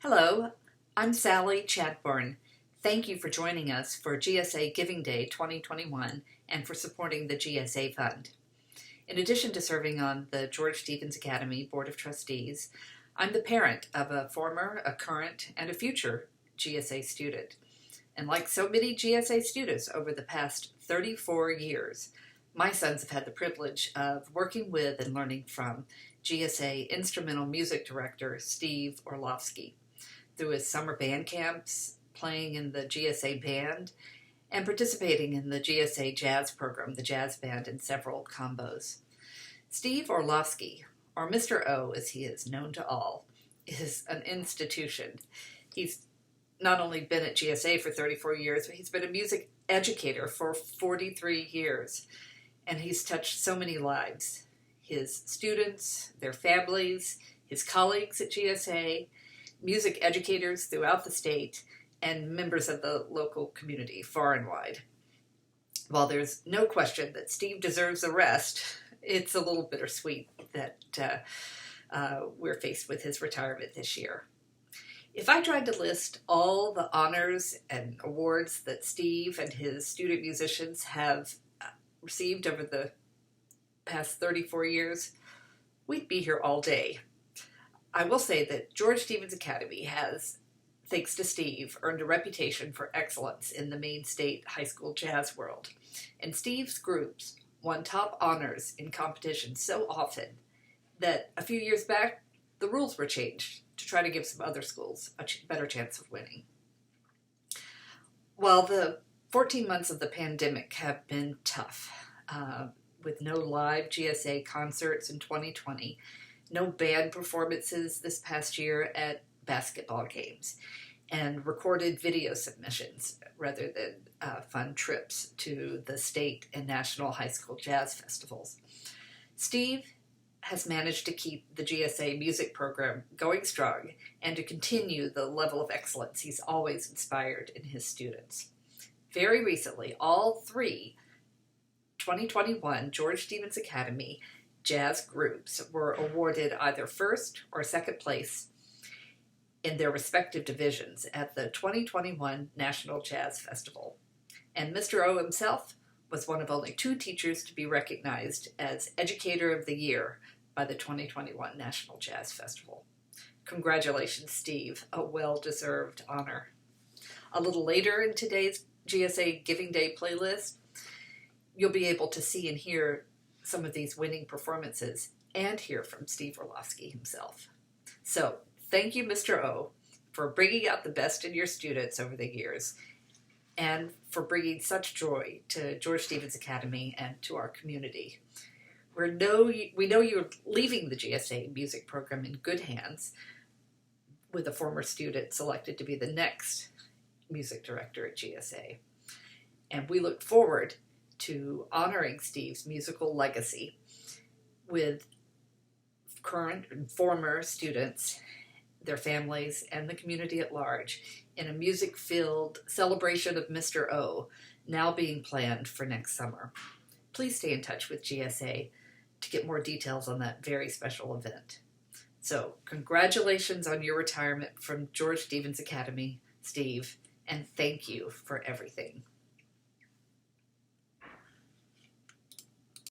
Hello, I'm Sally Chadbourne. Thank you for joining us for GSA Giving Day 2021 and for supporting the GSA Fund. In addition to serving on the George Stevens Academy Board of Trustees, I'm the parent of a former, a current, and a future GSA student. And like so many GSA students over the past 34 years, my sons have had the privilege of working with and learning from GSA Instrumental Music Director Steve Orlovsky through his summer band camps, playing in the GSA band, and participating in the GSA jazz program, the jazz band, in several combos. Steve Orlovsky, or Mr. O as he is known to all, is an institution. He's not only been at GSA for 34 years, but he's been a music educator for 43 years. And he's touched so many lives. His students, their families, his colleagues at GSA, music educators throughout the state, and members of the local community far and wide. While there's no question that Steve deserves a rest, it's a little bittersweet that we're faced with his retirement this year. If I tried to list all the honors and awards that Steve and his student musicians have received over the past 34 years, we'd be here all day. I will say that George Stevens Academy has, thanks to Steve, earned a reputation for excellence in the Maine State high school jazz world. And Steve's groups won top honors in competitions so often that a few years back, the rules were changed to try to give some other schools a better chance of winning. While the 14 months of the pandemic have been tough, with no live GSA concerts in 2020, no band performances this past year at basketball games, and recorded video submissions rather than fun trips to the state and national high school jazz festivals. Steve has managed to keep the GSA music program going strong and to continue the level of excellence he's always inspired in his students. Very recently, all three 2021 George Stevens Academy jazz groups were awarded either first or second place in their respective divisions at the 2021 National Jazz Festival. And Mr. O himself was one of only two teachers to be recognized as Educator of the Year by the 2021 National Jazz Festival. Congratulations, Steve, a well-deserved honor. A little later in today's GSA Giving Day playlist, you'll be able to see and hear some of these winning performances and hear from Steve Orlovsky himself. So, thank you, Mr. O, for bringing out the best in your students over the years and for bringing such joy to George Stevens Academy and to our community. We know you're leaving the GSA music program in good hands with a former student selected to be the next music director at GSA. And we look forward to honoring Steve's musical legacy with current and former students, their families, and the community at large in a music-filled celebration of Mr. O, now being planned for next summer. Please stay in touch with GSA to get more details on that very special event. So, congratulations on your retirement from George Stevens Academy, Steve, and thank you for everything.